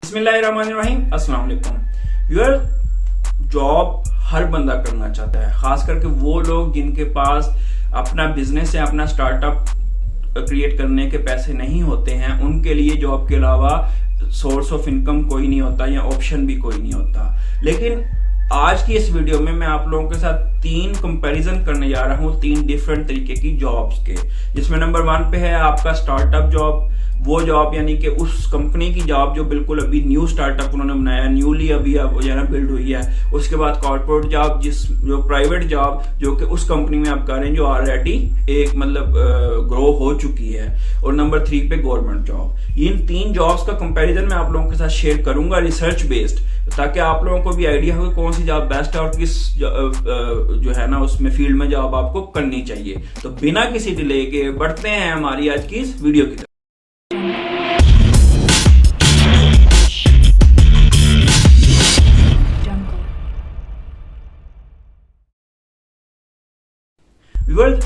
बिस्मिल्लाहिर्रहमानिर्रहीम, अस्सलाम वालेकुम व्यूअर। जॉब हर बंदा करना चाहता है, खास करके वो लोग जिनके पास अपना बिजनेस या अपना स्टार्टअप क्रिएट करने के पैसे नहीं होते हैं। उनके लिए जॉब के अलावा सोर्स ऑफ इनकम कोई नहीं होता या ऑप्शन भी कोई नहीं होता। लेकिन आज की इस वीडियो में मैं आप लोगों के साथ तीन कंपैरिजन करने जा रहा हूँ, तीन डिफरेंट तरीके की जॉब्स के, जिसमें नंबर 1 पे है आपका स्टार्टअप जॉब। वो जॉब यानी कि उस कंपनी की जॉब जो बिल्कुल अभी न्यू स्टार्टअप उन्होंने बनाया, न्यूली अभी बिल्ड हुई है। उसके बाद कॉर्पोरेट जॉब, जो प्राइवेट जॉब जो कि उस कंपनी में आप करें जो ऑलरेडी एक ग्रो हो चुकी है। और नंबर 3 पे गवर्नमेंट जॉब। इन तीन जॉब्स का कंपैरिजन मैं आप लोगों के साथ शेयर करूंगा रिसर्च बेस्ड, ताकि आप लोगों को भी आइडिया हो कौन सी जॉब बेस्ट है और किस जो है ना उसमें फील्ड में जॉब आपको करनी चाहिए। तो बिना किसी डिले के बढ़ते हैं हमारी आज की इस वीडियो की तरफ।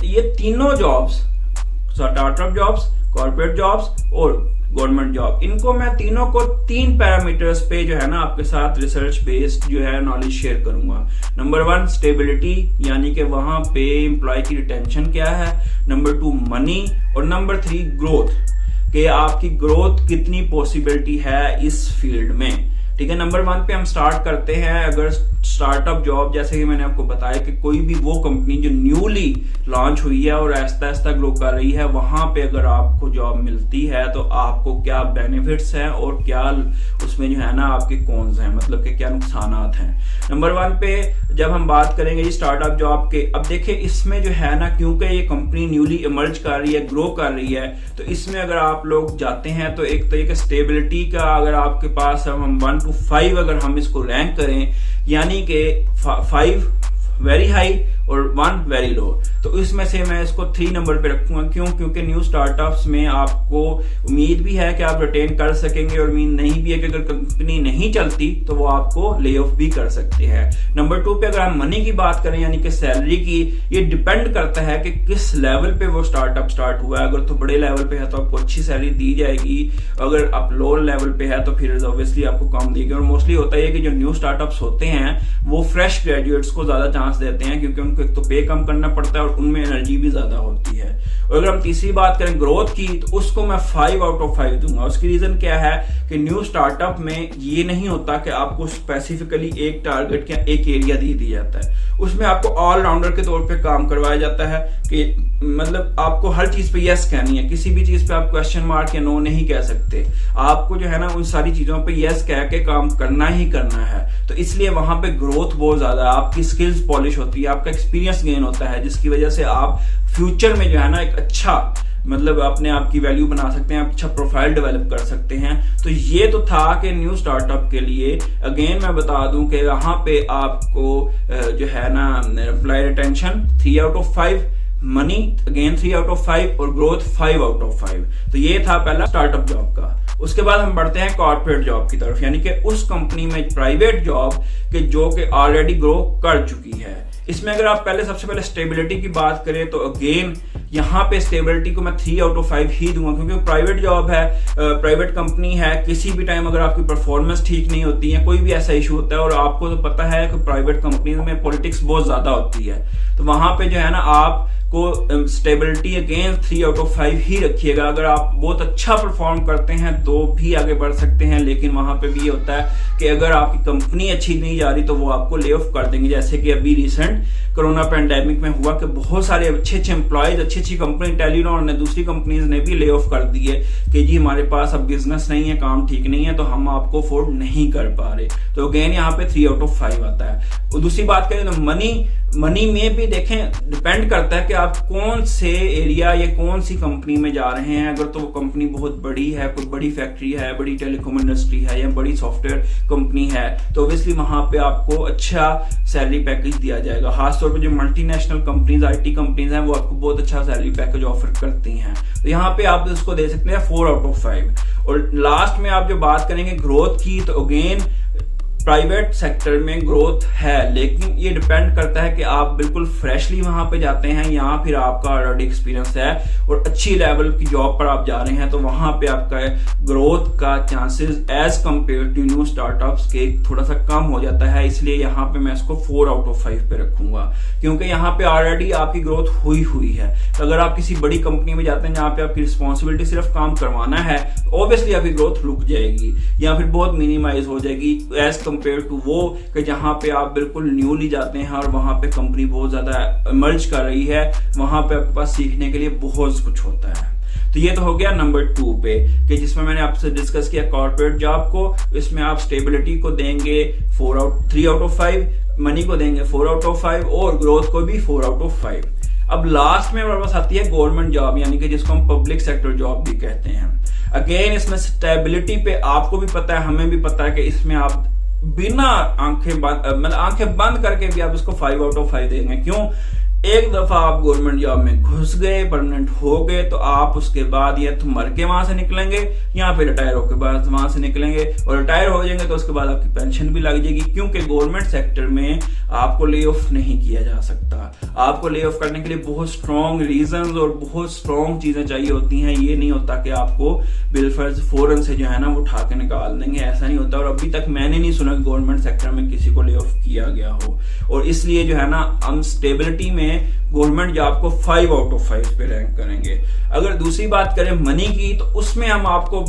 ये तीनों jobs, startup jobs, corporate jobs और गवर्नमेंट जॉब, इनको मैं तीनों को 3 पैरामीटर्स पे जो है ना आपके साथ रिसर्च बेस्ड जो है नॉलेज शेयर करूंगा। नंबर 1 स्टेबिलिटी, यानी कि वहां पे एम्प्लॉय की रिटेंशन क्या है। नंबर 2 मनी और नंबर 3 ग्रोथ, कि आपकी ग्रोथ कितनी पॉसिबिलिटी है इस फील्ड में। ठीक है, नंबर 1 पे हम स्टार्ट करते हैं। अगर स्टार्टअप जॉब, जैसे कि मैंने आपको बताया कि कोई भी वो कंपनी जो न्यूली लॉन्च हुई है और आहिस्ता आहिस्ता ग्रो कर रही है, वहां पे अगर आपको जॉब मिलती है तो आपको क्या बेनिफिट्स हैं और क्या उसमें जो है ना आपके कॉन्स हैं, मतलब कि क्या नुकसानात हैं। नंबर 1 पे जब हम बात करेंगे स्टार्टअप जॉब के, अब देखिए इसमें जो है ना, क्योंकि ये कंपनी न्यूली इमर्ज कर रही है, ग्रो कर रही है, तो इसमें अगर आप लोग जाते हैं तो एक तरीके स्टेबिलिटी का, अगर आपके पास हम 1 to 5 अगर हम इसको रैंक करें, यानी कि 5 वेरी हाई और 1 वेरी लो, तो इसमें से मैं इसको 3 नंबर पे रखूंगा। क्यों? क्योंकि न्यू स्टार्टअप्स में आपको उम्मीद भी है कि आप रिटेन कर सकेंगे और उम्मीद नहीं भी है कि अगर कंपनी नहीं चलती तो वो आपको ले ऑफ भी कर सकते हैं। नंबर 2 पे अगर हम मनी की बात करें, यानी कि सैलरी की, ये डिपेंड करता है कि किस लेवल पे वो स्टार्टअप स्टार्ट हुआ है। अगर तो बड़े लेवल पे है तो आपको अच्छी सैलरी दी जाएगी, अगर आप लोअर लेवल पे है तो फिर ऑब्वियसली आपको कम देगी। और मोस्टली होता है कि जो न्यू स्टार्टअप्स होते हैं वो फ्रेश ग्रेजुएट्स को ज्यादा चांस देते हैं, क्योंकि उनको एक तो पे कम करना पड़ता है और उनमें एनर्जी भी ज्यादा होती है। और अगर हम तीसरी बात करें ग्रोथ की, तो उसको मैं 5 आउट ऑफ 5 दूंगा। उसकी रीजन क्या है कि न्यू स्टार्टअप में ये नहीं होता कि आपको स्पेसिफिकली एक टारगेट या एक एरिया दे दिया जाता है, उसमें आपको ऑलराउंडर के तौर पे काम करवाया जाता है कि मतलब आपको हर चीज पे यस कहनी है, किसी भी चीज पे आप क्वेश्चन मार्क या नो नहीं कह सकते। आपको जो है ना उन सारी चीजों पे यस कह के काम करना ही करना है। तो इसलिए वहां पे ग्रोथ बहुत ज्यादा है, आपकी स्किल्स पॉलिश होती है, आपका एक्सपीरियंस गेन होता है, जिसकी वजह से आप फ्यूचर में जो है ना एक अच्छा अपने आप की वैल्यू बना सकते हैं, अच्छा प्रोफाइल डेवलप कर सकते हैं। तो ये तो था कि न्यू स्टार्टअप के लिए। अगेन मैं बता दूं कि यहाँ पे आपको जो है ना employee retention 3 out of 5, money again 3 out of 5 और ग्रोथ 5 आउट ऑफ 5। तो ये था पहला स्टार्टअप जॉब का। उसके बाद हम बढ़ते हैं कॉर्पोरेट जॉब की तरफ, यानी कि उस कंपनी में प्राइवेट जॉब के जो कि ऑलरेडी ग्रो कर चुकी है। इसमें अगर आप सबसे पहले स्टेबिलिटी की बात करें तो अगेन यहाँ पे स्टेबिलिटी को मैं 3 आउट ऑफ 5 ही दूंगा, क्योंकि प्राइवेट जॉब है, प्राइवेट कंपनी है। किसी भी टाइम अगर आपकी परफॉर्मेंस ठीक नहीं होती है, कोई भी ऐसा इशू होता है, और आपको तो पता है कि प्राइवेट कंपनी में पॉलिटिक्स बहुत ज्यादा होती है, तो वहां पे जो है ना आपको स्टेबिलिटी अगेन 3 आउट ऑफ 5 ही रखिएगा। अगर आप बहुत अच्छा परफॉर्म करते हैं तो भी आगे बढ़ सकते हैं, लेकिन वहां पे भी ये होता है कि अगर आपकी कंपनी अच्छी नहीं जा रही तो वो आपको ले ऑफ कर देंगे। जैसे कि अभी रिसेंट कोरोना पैंडेमिक में हुआ कि बहुत सारे अच्छे एम्प्लॉयज, अच्छी कंपनी टेलीनॉर ने, दूसरी कंपनीज ने भी ले ऑफ कर दिए कि जी हमारे पास अब बिजनेस नहीं है, काम ठीक नहीं है, तो हम आपको अफोर्ड नहीं कर पा रहे। तो अगेन यहाँ पे 3 आउट ऑफ 5 आता है। और दूसरी बात करें तो मनी में भी देखें, डिपेंड करता है कि आप कौन से एरिया या कौन सी कंपनी में जा रहे हैं। अगर तो वो कंपनी बहुत बड़ी है, कोई बड़ी फैक्ट्री है, बड़ी टेलीकॉम इंडस्ट्री है या बड़ी सॉफ्टवेयर कंपनी है, तो ऑब्वियसली वहां पे आपको अच्छा सैलरी पैकेज दिया जाएगा। खासतौर पे जो मल्टीनेशनल कंपनीज, IT कंपनीज हैं, वो आपको बहुत अच्छा सैलरी पैकेज ऑफर करती हैं। तो यहाँ पे आप इसको दे सकते हैं 4 आउट ऑफ 5। और लास्ट में आप जो बात करेंगे ग्रोथ की, तो अगेन प्राइवेट सेक्टर में ग्रोथ है, लेकिन ये डिपेंड करता है कि आप बिल्कुल फ्रेशली वहां पे जाते हैं या फिर आपका ऑलरेडी एक्सपीरियंस है और अच्छी लेवल की जॉब पर आप जा रहे हैं, तो वहां पे आपका ग्रोथ का chances as compare to new startups के थोड़ा सा कम हो जाता है। इसलिए यहाँ पे मैं इसको 4 आउट ऑफ 5 पे रखूंगा, क्योंकि यहाँ पे ऑलरेडी आपकी ग्रोथ हुई है। तो अगर आप किसी बड़ी कंपनी में जाते हैं जहाँ पे आपकी रिस्पॉन्सिबिलिटी सिर्फ काम करवाना है, तो ऑब्वियसली आपकी ग्रोथ रुक जाएगी या फिर बहुत मिनिमाइज हो जाएगी एज कंपेयर टू वो कि जहां पे आप बिल्कुल न्यूली जाते हैं और वहां पे कंपनी बहुत ज्यादा इमर्ज कर रही है, वहां पे आपके पास सीखने के लिए बहुत कुछ होता है। तो ये तो हो गया नंबर 2 पे, कि जिसमें मैंने आपसे डिस्कस किया कॉर्पोरेट जॉब को। इसमें आप स्टेबिलिटी को देंगे 3 आउट ऑफ 5, मनी को देंगे 4 आउट ऑफ 5 और ग्रोथ को भी 4 आउट ऑफ 5। अब लास्ट में हमारे पास आती है गवर्नमेंट जॉब, यानी कि जिसको हम पब्लिक सेक्टर जॉब भी कहते हैं। अगेन इसमें स्टेबिलिटी पे आपको भी पता है, हमें भी पता है कि इसमें आप बिना आंखें बंद करके भी आप इसको 5 आउट ऑफ 5 देंगे। क्यों? एक दफा आप गवर्नमेंट जॉब में घुस गए, परमानेंट हो गए, तो आप उसके बाद या तो मर के वहां से निकलेंगे या फिर रिटायर होकर बाद वहां से निकलेंगे, और रिटायर हो जाएंगे तो उसके बाद आपकी पेंशन भी लग जाएगी, क्योंकि गवर्नमेंट सेक्टर में आपको ले ऑफ नहीं किया जा सकता। आपको ले ऑफ करने के लिए बहुत स्ट्रॉन्ग रीजंस और बहुत स्ट्रॉन्ग चीजें चाहिए होती हैं। ये नहीं होता कि आपको बिलफर्ज फौरन से जो है ना वो उठा के निकाल देंगे, ऐसा नहीं होता। और अभी तक मैंने नहीं सुना कि गवर्नमेंट सेक्टर में किसी को ले ऑफ किया गया हो। और इसलिए जो है ना हम स्टेबिलिटी में गवर्नमेंट जॉब को 5 आउट ऑफ 5 पे रैंक करेंगे। अगर दूसरी बात करें मनी की, तो उसमें हम आपको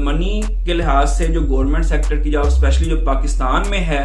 मनी के लिहाज से जो गवर्नमेंट सेक्टर की जॉब स्पेशली जो पाकिस्तान में है,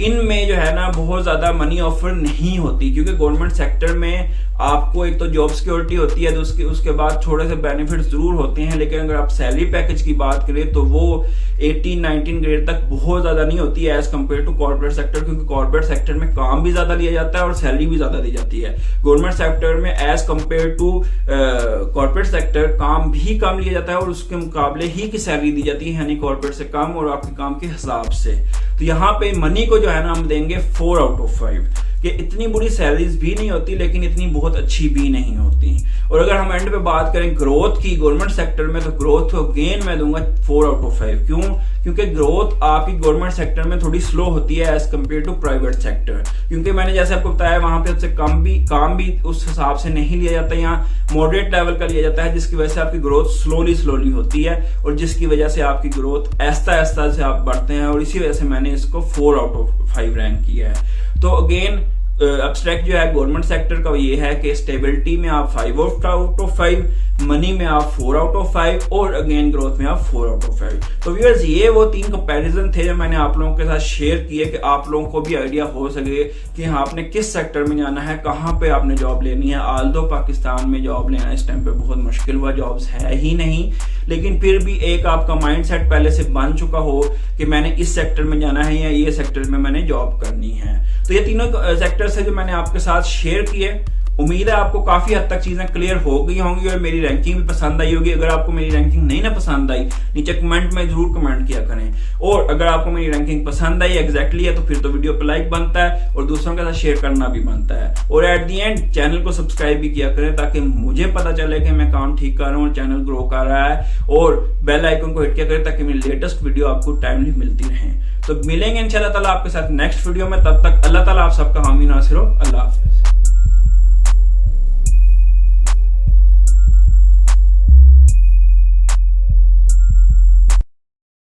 इनमें जो है ना बहुत ज्यादा मनी ऑफर नहीं होती, क्योंकि गवर्नमेंट सेक्टर में आपको एक तो जॉब सिक्योरिटी होती है, तो उसके बाद थोड़े से बेनिफिट्स जरूर होते हैं, लेकिन अगर आप सैलरी पैकेज की बात करें तो वो 18-19 ग्रेड तक बहुत ज्यादा नहीं होती है as compare to corporate sector, क्योंकि कॉर्पोरेट सेक्टर में काम भी ज्यादा लिया जाता है और सैलरी भी ज्यादा दी जाती है। गवर्नमेंट सेक्टर में as compare to corporate sector काम भी कम लिया जाता है और उसके मुकाबले ही की सैलरी दी जाती है, यानी कॉर्पोरेट से कम और आपके काम के हिसाब से। तो यहाँ पे मनी को जो है ना हम देंगे 4 आउट ऑफ 5, कि इतनी बुरी सैलरीज भी नहीं होती लेकिन इतनी बहुत अच्छी भी नहीं होती। और अगर हम एंड पे बात करें ग्रोथ की गवर्नमेंट सेक्टर में, तो ग्रोथ को अगेन मैं दूंगा 4 आउट ऑफ 5। क्यों? क्योंकि ग्रोथ आपकी गवर्नमेंट सेक्टर में थोड़ी स्लो होती है as compare to private sector, क्योंकि मैंने जैसे आपको बताया वहां पे उससे काम भी उस हिसाब से नहीं लिया जाता, यहाँ मॉडरेट लेवल का लिया जाता है, जिसकी वजह से आपकी ग्रोथ स्लोली होती है और जिसकी वजह से आपकी ग्रोथ ऐसा से आप बढ़ते हैं, और इसी वजह से मैंने इसको 4 आउट ऑफ 5 रैंक किया है। तो अगेन एब्स्ट्रैक्ट जो है गवर्नमेंट सेक्टर का ये है कि स्टेबिलिटी में आप 5 आउट ऑफ 5, मनी में आप 4 आउट ऑफ 5 और अगेन ग्रोथ में आप 4 आउट ऑफ 5। तो व्यूअर्स ये वो 3 कंपैरिजन थे जो मैंने आप लोगों के साथ शेयर किए, कि आप लोगों को भी आइडिया हो सके कि हाँ आपने किस सेक्टर में जाना है, कहाँ पे आपने जॉब लेनी है। आल्दो पाकिस्तान में जॉब लेना इस टाइम पे बहुत मुश्किल हुआ, जॉब्स है ही नहीं, लेकिन फिर भी एक आपका माइंडसेट पहले से बन चुका हो कि मैंने इस सेक्टर में जाना है या ये सेक्टर में मैंने जॉब करनी है। तो ये तीनों सेक्टर्स है जो मैंने आपके साथ शेयर किए। उम्मीद है आपको काफी हद तक चीजें क्लियर हो गई होंगी और मेरी रैंकिंग भी पसंद आई होगी। अगर आपको मेरी रैंकिंग नहीं ना पसंद आई, नीचे कमेंट में जरूर कमेंट किया करें, और अगर आपको मेरी रैंकिंग पसंद आई एग्जैक्टली है तो फिर तो वीडियो पे लाइक बनता है और दूसरों के साथ शेयर करना भी बनता है, और एट दी एंड चैनल को सब्सक्राइब भी किया करें ताकि मुझे पता चले कि मैं काम ठीक कर रहा हूँ और चैनल ग्रो कर रहा है, और बेल आइकन को हिट किया करें ताकि मेरी लेटेस्ट वीडियो आपको टाइमली मिलती रहे। तो मिलेंगे इंशाल्लाह ताला आपके साथ नेक्स्ट वीडियो में, तब तक अल्लाह ताला आप सबका हामी नासिर हो। अल्लाह हाफिज।